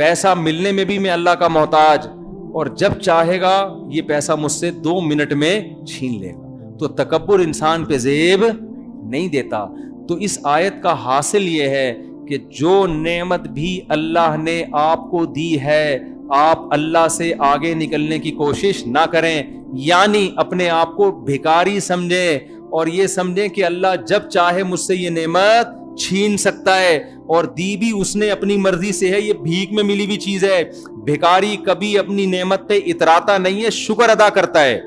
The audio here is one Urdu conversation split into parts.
پیسہ ملنے میں بھی میں اللہ کا محتاج, اور جب چاہے گا یہ پیسہ مجھ سے 2 منٹ میں چھین لے گا. تو تکبر انسان پہ زیب نہیں دیتا. تو اس آیت کا حاصل یہ ہے کہ جو نعمت بھی اللہ نے آپ کو دی ہے, آپ اللہ سے آگے نکلنے کی کوشش نہ کریں, یعنی اپنے آپ کو بھکاری سمجھیں اور یہ سمجھیں کہ اللہ جب چاہے مجھ سے یہ نعمت چھین سکتا ہے, اور دی بھی اس نے اپنی مرضی سے ہے, یہ بھیک میں ملی ہوئی چیز ہے. بھکاری کبھی اپنی نعمت پہ اتراتا نہیں ہے, شکر ادا کرتا ہے.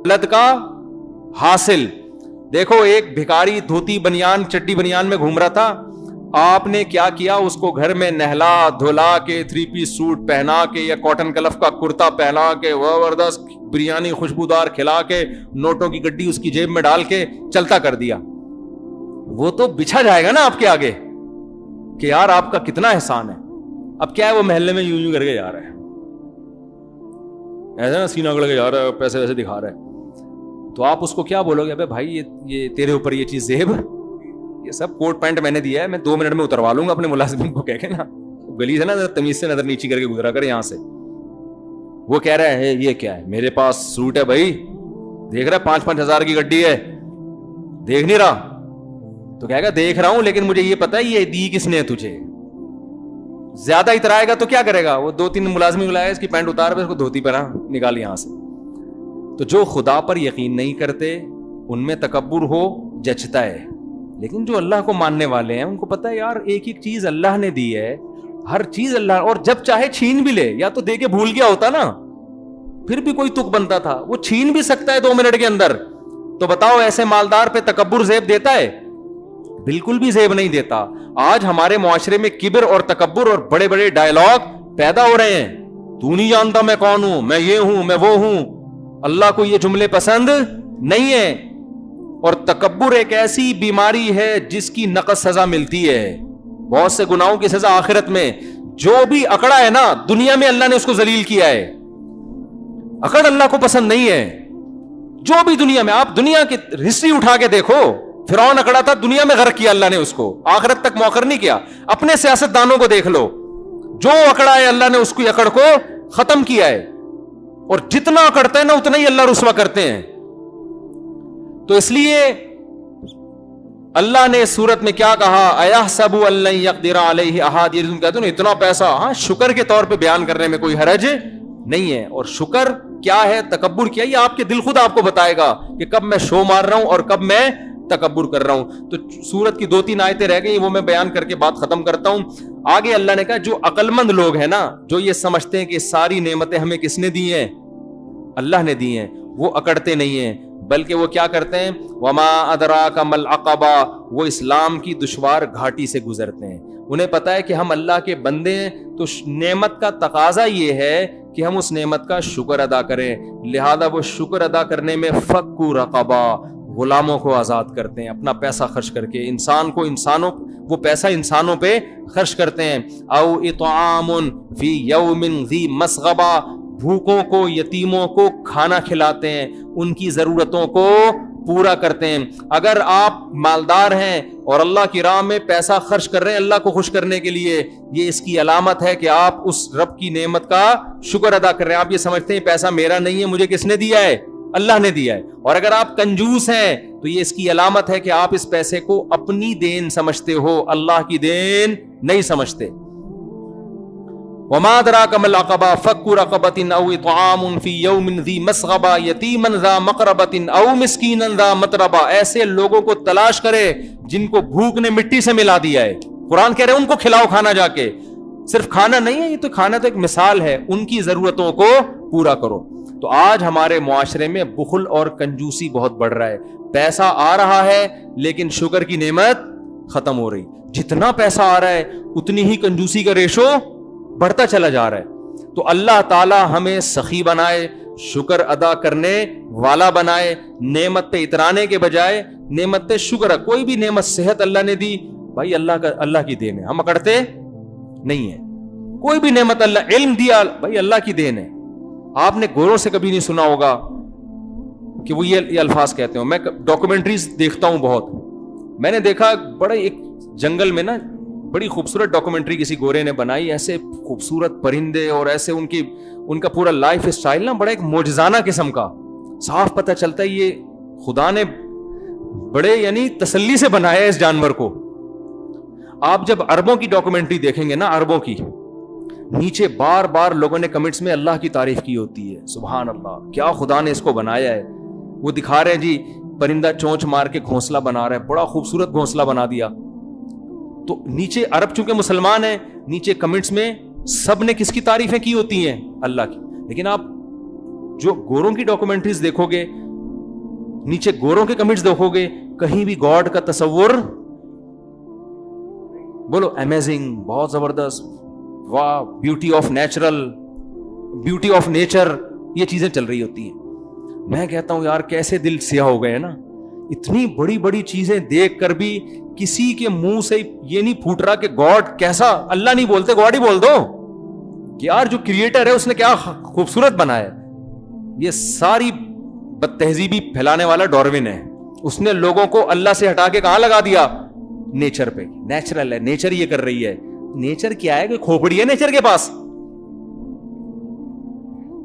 غلط کا حاصل دیکھو, ایک بھکاری دھوتی بنیان چٹی بنیان میں گھوم رہا تھا, آپ نے کیا کیا, اس کو گھر میں نہلا دھلا کے 3 پیس سوٹ پہنا کے یا کاٹن کلف کا کرتا پہنا کے زبردست بریانی خوشبودار کھلا کے نوٹوں کی گڈی اس کی جیب میں ڈال کے چلتا کر دیا. وہ تو بچھا جائے گا نا آپ کے آگے کہ یار آپ کا کتنا احسان ہے. اب کیا ہے, وہ محلے میں یوں کر کے جا رہا ہے, ایسا نا سینہ اگڑ کے جا رہا ہے, پیسے ویسے دکھا رہا ہے. تو آپ اس کو کیا بولو گے, ابے بھائی یہ تیرے اوپر یہ چیز زیب, یہ سب کوٹ پینٹ میں نے دیا ہے, میں 2 منٹ میں اتروا لوں گا اپنے ملازم کو کہہ کے نا, گلی سے نا تمیز سے نظر نیچی کر کے گزرا کر یہاں سے. وہ کہہ رہا ہے یہ کیا ہے, میرے پاس سوٹ ہے بھائی, دیکھ رہا 5-5 ہزار کی گڈی ہے, دیکھ نہیں رہا. تو کہے گا دیکھ رہا ہوں, لیکن مجھے یہ پتا ہے یہ دی کس نے تجھے. زیادہ اترائے گا تو کیا کرے گا, وہ 2-3 ملازمی بلائے, اس کی پینٹ اتار پہ اس کو دھوتی پہنا نکال یہاں سے. تو جو خدا پر یقین نہیں کرتے ان میں تکبر ہو جچتا ہے, لیکن جو اللہ کو ماننے والے ہیں ان کو پتا ہے یار ایک ایک چیز اللہ نے دی ہے, ہر چیز اللہ, اور جب چاہے چھین بھی لے, یا تو دے کے بھول گیا ہوتا نا پھر بھی کوئی تک بنتا تھا, وہ چھین بھی سکتا ہے 2 منٹ کے اندر. تو بتاؤ ایسے مالدار پہ تکبر زیب دیتا ہے؟ بالکل بھی زیب نہیں دیتا. آج ہمارے معاشرے میں کبر اور تکبر اور بڑے بڑے ڈائلاگ پیدا ہو رہے ہیں, تو نہیں جانتا میں کون ہوں, میں یہ ہوں, میں وہ ہوں. اللہ کو یہ جملے پسند نہیں ہے. اور تکبر ایک ایسی بیماری ہے جس کی نقص سزا ملتی ہے, بہت سے گناہوں کی سزا آخرت میں. جو بھی اکڑا ہے نا دنیا میں اللہ نے اس کو ذلیل کیا ہے. اکڑ اللہ کو پسند نہیں ہے. جو بھی دنیا میں, آپ دنیا کی ہسٹری اٹھا کے دیکھو, فرعون اکڑا تھا, دنیا میں غرق کیا اللہ نے اس کو, آخرت تک مؤخر نہیں کیا. اپنے سیاست دانوں کو دیکھ لو, جو اکڑا ہے اللہ نے اس کی اکڑ کو ختم کیا ہے, اور جتنا اکڑتا ہے نا اتنا ہی اللہ رسوا کرتے ہیں. تو اس لیے اللہ نے اس صورت میں کیا کہا, ایحسب ان لن یقدر علیہ احد, یہ تم کہتے ہو نا اتنا پیسہ, ہاں شکر کے طور پہ بیان کرنے میں کوئی حرج نہیں ہے. اور شکر کیا ہے, تکبر کیا, یہ آپ کے دل خود آپ کو بتائے گا کہ کب میں شو مار رہا ہوں اور کب میں تکبر کر رہا ہوں. تو سورت کی 2-3 آیتیں رہ گئی, وہ میں بیان کر کے بات ختم کرتا ہوں. آگے اللہ نے کہا جو عقل مند لوگ ہیں نا, جو یہ سمجھتے ہیں کہ ساری نعمتیں ہمیں کس نے دی ہیں, اللہ نے دی ہیں, وہ اکڑتے نہیں ہیں, بلکہ وہ کیا کرتے ہیں, وما ادراک ما العقبہ, وہ اسلام کی دشوار گھاٹی سے گزرتے ہیں. انہیں پتا ہے کہ ہم اللہ کے بندے ہیں, تو نعمت کا تقاضا یہ ہے کہ ہم اس نعمت کا شکر ادا کریں. لہذا وہ شکر ادا کرنے میں فکو رقبہ, غلاموں کو آزاد کرتے ہیں اپنا پیسہ خرچ کر کے. وہ پیسہ انسانوں پہ خرچ کرتے ہیں. او اطعام فی یوم ذی مسغبہ, بھوکوں کو, یتیموں کو کھانا کھلاتے ہیں, ان کی ضرورتوں کو پورا کرتے ہیں. اگر آپ مالدار ہیں اور اللہ کی راہ میں پیسہ خرچ کر رہے ہیں اللہ کو خوش کرنے کے لیے, یہ اس کی علامت ہے کہ آپ اس رب کی نعمت کا شکر ادا کر رہے ہیں. آپ یہ سمجھتے ہیں پیسہ میرا نہیں ہے, مجھے کس نے دیا ہے, اللہ نے دیا ہے. اور اگر آپ کنجوس ہیں تو یہ اس کی علامت ہے کہ آپ اس پیسے کو اپنی دین سمجھتے ہو, اللہ کی دین نہیں سمجھتے. وما ادراک ما العقبہ فک رقبۃ او اطعام فی یوم ذی مسغبہ یتیما ذا مقربۃ او مسکینا ذا متربہ. ایسے لوگوں کو تلاش کرے جن کو بھوک نے مٹی سے ملا دیا ہے. قرآن کہہ رہے ہیں ان کو کھلاؤ کھانا جا کے. صرف کھانا نہیں ہے, یہ تو کھانا تو ایک مثال ہے, ان کی ضرورتوں کو پورا کرو. تو آج ہمارے معاشرے میں بخل اور کنجوسی بہت بڑھ رہا ہے. پیسہ آ رہا ہے لیکن شکر کی نعمت ختم ہو رہی. جتنا پیسہ آ رہا ہے اتنی ہی کنجوسی کا ریشو بڑھتا چلا جا رہا ہے. تو اللہ تعالی ہمیں سخی بنائے, شکر ادا کرنے والا بنائے, نعمت پہ اترانے کے بجائے نعمت پہ شکر. کوئی بھی نعمت, صحت اللہ نے دی بھائی, اللہ کی دین ہے, ہم اکڑتے نہیں ہیں. کوئی بھی نعمت اللہ, علم دیا بھائی اللہ کی دین ہے. آپ نے گوروں سے کبھی نہیں سنا ہوگا کہ وہ یہ الفاظ کہتے ہوں. میں ڈاکومنٹریز دیکھتا ہوں بہت, میں نے دیکھا بڑے ایک جنگل میں نا بڑی خوبصورت ڈاکومنٹری کسی گورے نے بنائی, ایسے خوبصورت پرندے اور ایسے ان کا پورا لائف اسٹائل نا بڑا ایک معجزانہ قسم کا, صاف پتہ چلتا ہے یہ خدا نے بڑے یعنی تسلی سے بنایا ہے اس جانور کو. آپ جب عربوں کی ڈاکومنٹری دیکھیں گے نا, عربوں کی, نیچے بار بار لوگوں نے کمنٹس میں اللہ کی تعریف کی ہوتی ہے, سبحان اللہ کیا خدا نے اس کو بنایا ہے. وہ دکھا رہے ہیں جی پرندہ چونچ مار کے گھونسلہ بنا رہا ہے, بڑا خوبصورت گھونسلہ بنا دیا. تو نیچے عرب چونکہ مسلمان ہیں, نیچے کمنٹس میں سب نے کس کی تعریفیں کی ہوتی ہیں, اللہ کی. لیکن آپ جو گوروں کی ڈاکومنٹریز دیکھو گے, نیچے گوروں کے کمنٹس دیکھو گے, کہیں بھی گاڈ کا تصور, بولو امیزنگ, بہت زبردست, واہ, beauty of natural, beauty of nature, یہ چیزیں چل رہی ہوتی ہیں. میں کہتا ہوں یار کیسے دل سیاہ ہو گئے ہیں نا, اتنی بڑی بڑی چیزیں دیکھ کر بھی کسی کے منہ سے یہ نہیں پھوٹ رہا کہ گاڈ کیسا, اللہ نہیں بولتے, گاڈ ہی بول دو کہ یار جو کریٹر ہے اس نے کیا خوبصورت بنایا. یہ ساری بد تہذیبی پھیلانے والا ڈاروین ہے, اس نے لوگوں کو اللہ سے ہٹا کے کہاں لگا دیا, نیچر پہ. نیچرل ہے, نیچر یہ کر رہی ہے. نیچر کیا ہے, کوئی کھوپڑی ہے نیچر کے پاس,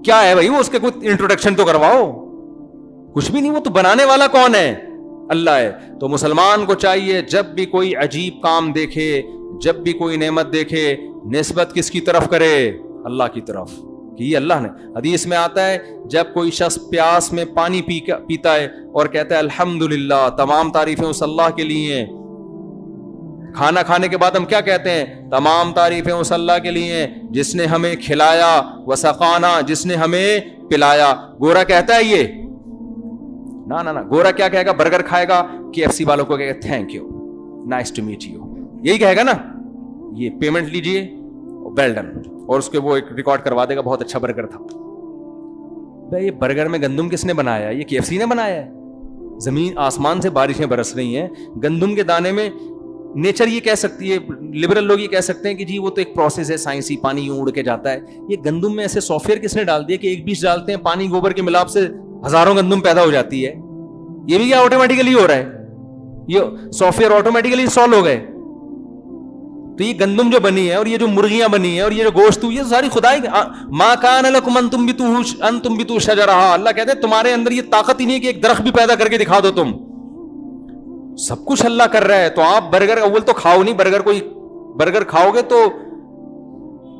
کیا ہے بھائی وہ, اس کے کوئی انٹروڈکشن تو کرواؤ. کچھ بھی نہیں, وہ تو بنانے والا کون ہے, اللہ ہے. تو مسلمان کو چاہیے جب بھی کوئی عجیب کام دیکھے, جب بھی کوئی نعمت دیکھے, نسبت کس کی طرف کرے, اللہ کی طرف, کہ یہ اللہ نے. حدیث میں آتا ہے جب کوئی شخص پیاس میں پانی پیتا ہے اور کہتا ہے الحمدللہ, تمام تعریفیں اس اللہ کے لیے ہیں. کھانا کھانے کے بعد ہم کیا کہتے ہیں, تمام تعریفیں اس اللہ کے لیے ہیں جس نے ہمیں کھلایا, وسقانا, جس نے ہمیں پلایا. گورا کہتا ہے یہ نا, گورا کیا کہے گا, برگر کھائے گا, KFC والوں کو کہے گا thank you, nice to meet you, یہی کہے گا نا, یہ پیمنٹ لیجئے, ویل ڈن, اور اس کے وہ ایک ریکارڈ کروا دے گا بہت اچھا برگر تھا. بھائی یہ برگر میں گندم کس نے بنایا, یہ KFC نے بنایا ہے. زمین آسمان سے بارشیں برس رہی ہیں, گندم کے دانے میں نیچر یہ کہہ سکتی ہے, لبرل لوگ یہ کہہ سکتے ہیں کہ جی وہ تو ایک پروسیس ہے سائنسی, پانی یوں اڑ کے جاتا ہے. یہ گندم میں ایسے سافٹ ویئر کس نے ڈال دیا کہ ایک بیج ڈالتے ہیں, پانی گوبر کے ملاپ سے ہزاروں گندم پیدا ہو جاتی ہے. یہ بھی کیا آٹومیٹیکلی ہو رہا ہے, یہ سافٹ ویئر آٹومیٹیکلی انسٹال ہو گئے. تو یہ گندم جو بنی ہے اور یہ جو مرغیاں بنی ہیں اور یہ جو گوشت, یہ ساری خدائی. ما کان لکم ان تنبتوا شجرہا, اللہ کہتے ہیں تمہارے اندر یہ طاقت ہی نہیں کہ ایک درخت بھی پیدا کر کے دکھا دو تم. سب کچھ اللہ کر رہا ہے. تو آپ برگر اول تو کھاؤ نہیں, برگر کھاؤ گے تو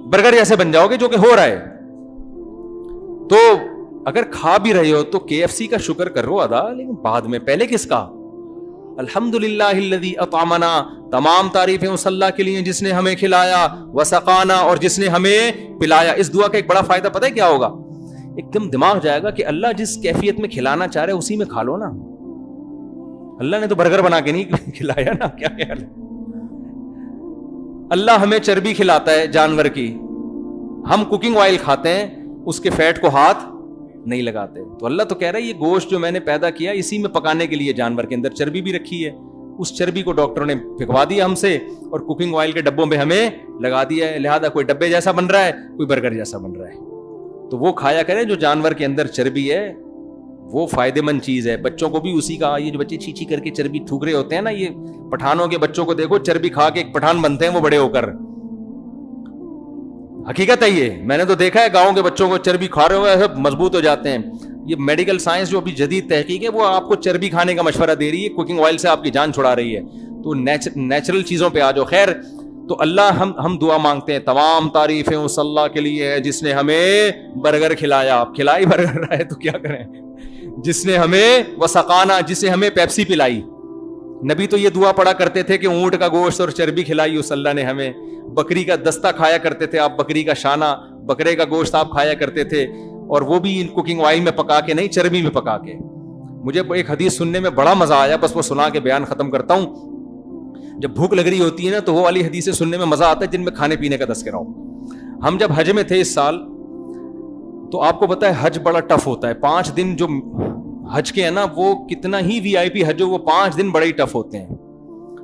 برگر جیسے بن جاؤ گے جو کہ ہو رہا ہے. تو اگر کھا بھی رہے ہو تو KFC کا شکر کرو ادا, لیکن بعد میں, پہلے کس کا, الحمدللہ الذی اطعمنا, تمام تعریفیں اس اللہ کے لیے جس نے ہمیں کھلایا, وسقانا, اور جس نے ہمیں پلایا. اس دعا کا ایک بڑا فائدہ پتہ ہے کیا ہوگا, ایک دم دماغ جائے گا کہ اللہ جس کیفیت میں کھلانا چاہ رہے اسی میں کھا لو نا. اللہ نے تو برگر بنا کے نہیں کھلایا نا, کیا خیال ہے. اللہ ہمیں چربی کھلاتا ہے جانور کی, ہم کوکنگ آئل کھاتے ہیں, اس کے فیٹ کو ہاتھ نہیں لگاتے. تو اللہ تو کہہ رہا ہے یہ گوشت جو میں نے پیدا کیا اسی میں پکانے کے لیے جانور کے اندر چربی بھی رکھی ہے, اس چربی کو ڈاکٹروں نے پھینکوا دیا ہم سے اور کوکنگ آئل کے ڈبوں میں ہمیں لگا دیا ہے. لہذا کوئی ڈبے جیسا بن رہا ہے, کوئی برگر جیسا بن رہا ہے. تو وہ کھایا کریں جو جانور کے اندر چربی ہے, وہ فائدے مند چیز ہے. بچوں کو بھی اسی کا, یہ جو بچے چیچی کر کے چربی تھوک رہے ہوتے ہیں نا, یہ پٹھانوں کے بچوں کو دیکھو چربی کھا کے ایک پٹھان بنتے ہیں وہ بڑے ہو کر. حقیقت ہے یہ, میں نے تو دیکھا ہے گاؤں کے بچوں کو چربی کھا رہے ہوئے سب مضبوط ہو جاتے ہیں. یہ میڈیکل سائنس جو ابھی جدید تحقیق ہے وہ آپ کو چربی کھانے کا مشورہ دے رہی ہے, کوکنگ آئل سے آپ کی جان چھڑا رہی ہے. تو نیچرل چیزوں پہ آ جاؤ. خیر, تو اللہ ہم دعا مانگتے ہیں, تمام تعریفیں اس اللہ کے لیے ہے جس نے ہمیں برگر کھلایا. آپ کھلائی برگر رہا ہے تو کیا کریں, جس نے ہمیں وسقانا, جس نے ہمیں پیپسی پلائی. نبی تو یہ دعا پڑھا کرتے تھے کہ اونٹ کا گوشت اور چربی کھلائی اس اللہ نے ہمیں. بکری کا دستہ کھایا کرتے تھے آپ, بکری کا شانہ, بکرے کا گوشت آپ کھایا کرتے تھے, اور وہ بھی کوکنگ آئل میں پکا کے نہیں, چربی میں پکا کے. مجھے ایک حدیث سننے میں بڑا مزہ آیا, بس وہ سنا کے بیان ختم کرتا ہوں. جب بھوک لگ رہی ہوتی ہے نا تو وہ والی حدیثیں سننے میں مزہ آتا ہے جن میں کھانے پینے کا تذکرہ ہو. ہم جب حج میں تھے اس سال, تو آپ کو پتا ہے حج بڑا ٹف ہوتا ہے. 5 دن جو حج کے ہیں نا, وہ کتنا ہی VIP حج ہو, وہ 5 دن بڑے ہی ٹف ہوتے ہیں.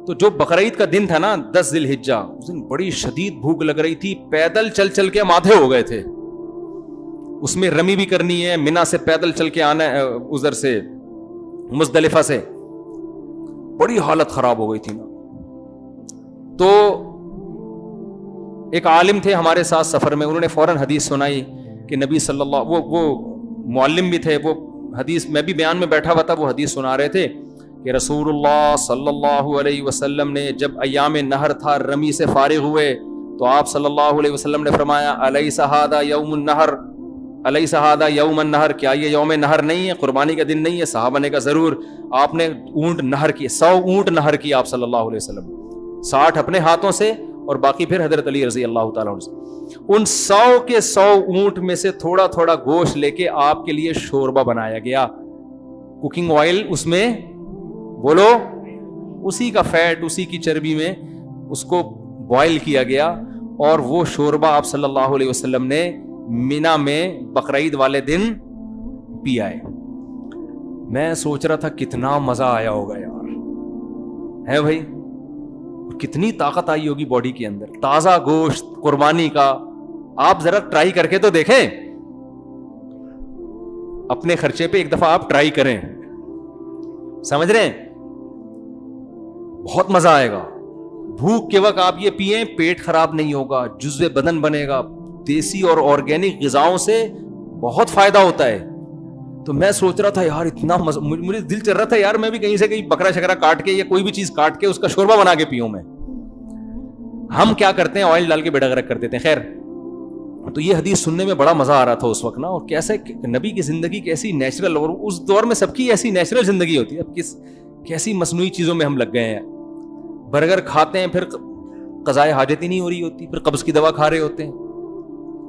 تو جو بقرعید کا دن تھا نا 10 ذی الحجہ, اس دن بڑی شدید بھوک لگ رہی تھی, پیدل چل چل کے ماتھے ہو گئے تھے. اس میں رمی بھی کرنی ہے, منا سے پیدل چل کے آنا ہے, ادھر سے مزدلفہ سے, بڑی حالت خراب ہو گئی تھی نا. تو ایک عالم تھے ہمارے ساتھ سفر میں, انہوں نے فوراً حدیث سنائی کہ نبی صلی اللہ, وہ معلم بھی تھے, وہ حدیث, میں بھی بیان میں بیٹھا ہوا تھا, وہ حدیث سنا رہے تھے کہ رسول اللہ صلی اللہ علیہ وسلم نے جب ایام نہر تھا, رمی سے فارغ ہوئے, تو آپ صلی اللہ علیہ وسلم نے فرمایا الیس ھذا یوم النہر, الیس ھذا یوم النہر, کیا یہ یوم نہر نہیں ہے, قربانی کا دن نہیں ہے؟ صحابہ نے کہا ضرور. آپ نے اونٹ نہر کی, 100 اونٹ نہر کی آپ صلی اللہ علیہ وسلم, 60 اپنے ہاتھوں سے اور باقی پھر حضرت علی رضی اللہ تعالیٰ عنہ سے. ان 100 کے 100 اونٹ میں سے تھوڑا تھوڑا گوشت لے کے آپ کے لیے شوربہ بنایا گیا, کوکنگ آئل اس میں, بولو, اسی کا فیٹ, اسی کی چربی میں اس کو بوائل کیا گیا, اور وہ شوربہ آپ صلی اللہ علیہ وسلم نے مینا میں بقرعید والے دن پیا ہے. میں سوچ رہا تھا کتنا مزہ آیا ہوگا یار, ہے بھائی, کتنی طاقت آئی ہوگی باڈی کے اندر, تازہ گوشت قربانی کا. آپ ذرا ٹرائی کر کے تو دیکھیں, اپنے خرچے پہ ایک دفعہ آپ ٹرائی کریں, سمجھ رہے ہیں, بہت مزہ آئے گا. بھوک کے وقت آپ یہ پیئیں, پیٹ خراب نہیں ہوگا, جزو بدن بنے گا. دیسی اور آرگینک غذاؤں سے بہت فائدہ ہوتا ہے. تو میں سوچ رہا تھا یار اتنا مزہ, مجھے دل چل رہا تھا یار میں بھی کہیں سے کہیں بکرا شکرا کاٹ کے یا کوئی بھی چیز کاٹ کے اس کا شوربہ بنا کے پیوں میں. ہم کیا کرتے ہیں, آئل ڈال کے بیڑا گرک کر دیتے ہیں. خیر, تو یہ حدیث سننے میں بڑا مزہ آ رہا تھا اس وقت نا, اور کیسے نبی کی زندگی کیسی نیچرل, اور اس دور میں سب کی ایسی نیچرل زندگی ہوتی ہے. اب کیسی مصنوعی چیزوں میں ہم لگ گئے ہیں. برگر کھاتے ہیں, پھر قضائے حاجت ہی نہیں ہو رہی ہوتی, پھر قبض کی دوا کھا رہے ہوتے ہیں.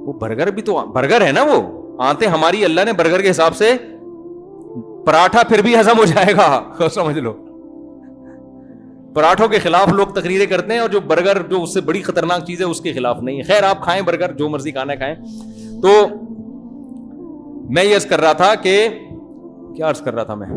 وہ برگر بھی تو برگر ہے نا, وہ آتے ہماری اللہ نے برگر کے حساب سے, پراٹھا پھر بھی ہضم ہو جائے گا, سمجھ لو. پراٹھوں کے خلاف لوگ تقریریں کرتے ہیں, اور جو برگر جو اس سے بڑی خطرناک چیز ہے اس کے خلاف نہیں ہے. خیر, آپ کھائیں برگر, جو مرضی کھانا ہے کھائیں. تو میں یہ عرض کر رہا تھا کہ کیا عرض کر رہا تھا میں,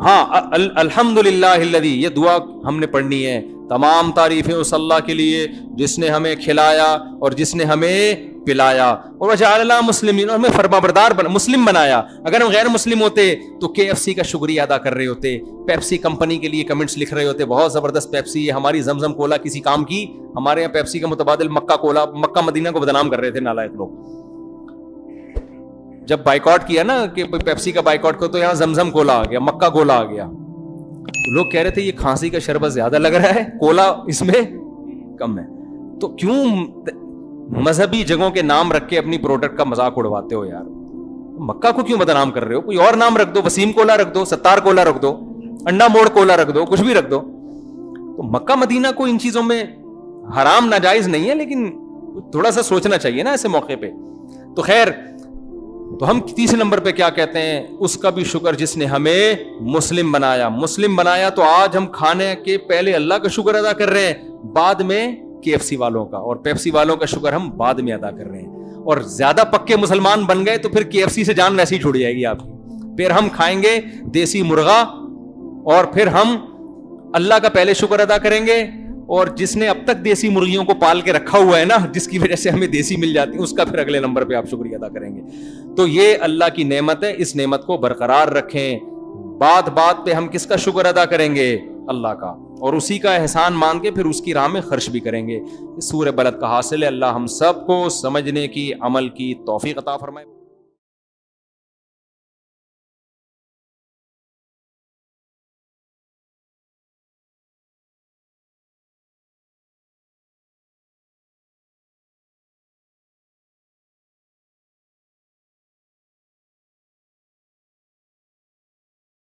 ہاں, الحمدللہ الذی, یہ دعا ہم نے پڑھنی ہے. تمام تعریفیں اس اللہ کے لیے جس نے ہمیں کھلایا اور جس نے ہمیں پلایا, اور وجعلنا مسلمین, اور ہمیں فرمانبردار مسلم بنایا. اگر ہم غیر مسلم ہوتے تو KFC کا شکریہ ادا کر رہے ہوتے, پیپسی کمپنی کے لیے کمنٹس لکھ رہے ہوتے, بہت زبردست پیپسی ہے, ہماری زمزم کولا کسی کام کی. ہمارے یہاں پیپسی کا متبادل مکہ کولا, مکہ مدینہ کو بدنام کر رہے تھے نالائق لوگ. جب بائیکاٹ کیا نا کہ پیپسی کا بائیکاٹ کو, تو یہاں زمزم کولا آ گیا, مکہ کولا آ گیا. لوگ کہہ رہے تھے یہ کھانسی کا شربت زیادہ لگ رہا ہے, کولا اس میں کم ہے. تو کیوں مذہبی جگہوں کے نام رکھ کے اپنی پروڈکٹ کا مذاق اڑواتے ہو یار؟ مکہ کو کیوں بدنام کر رہے ہو؟ کوئی اور نام رکھ دو, وسیم کولا رکھ دو, ستار کولا رکھ دو, انڈا موڑ کولا رکھ دو, کچھ بھی رکھ دو. تو مکہ مدینہ کو ان چیزوں میں حرام ناجائز نہیں ہے, لیکن تھوڑا سا سوچنا چاہیے نا ایسے موقع پہ. تو خیر, تو ہم تیسرے نمبر پہ کیا کہتے ہیں, اس کا بھی شکر جس نے ہمیں مسلم بنایا. مسلم بنایا تو آج ہم کھانے کے پہلے اللہ کا شکر ادا کر رہے ہیں, بعد میں KFC والوں کا اور پیپسی والوں کا شکر ہم بعد میں ادا کر رہے ہیں. اور زیادہ پکے مسلمان بن گئے تو پھر KFC سے جان ویسی چھوڑ جائے گی آپ کی. پھر ہم کھائیں گے دیسی مرغا, اور پھر ہم اللہ کا پہلے شکر ادا کریں گے, اور جس نے اب تک دیسی مرغیوں کو پال کے رکھا ہوا ہے نا, جس کی وجہ سے ہمیں دیسی مل جاتی ہے, اس کا پھر اگلے نمبر پہ آپ شکریہ ادا کریں گے. تو یہ اللہ کی نعمت ہے, اس نعمت کو برقرار رکھیں. بات پہ ہم کس کا شکر ادا کریں گے؟ اللہ کا, اور اسی کا احسان مان کے پھر اس کی راہ میں خرچ بھی کریں گے. اس سورہ بلد کا حاصل ہے. اللہ ہم سب کو سمجھنے کی, عمل کی توفیق عطا فرمائے.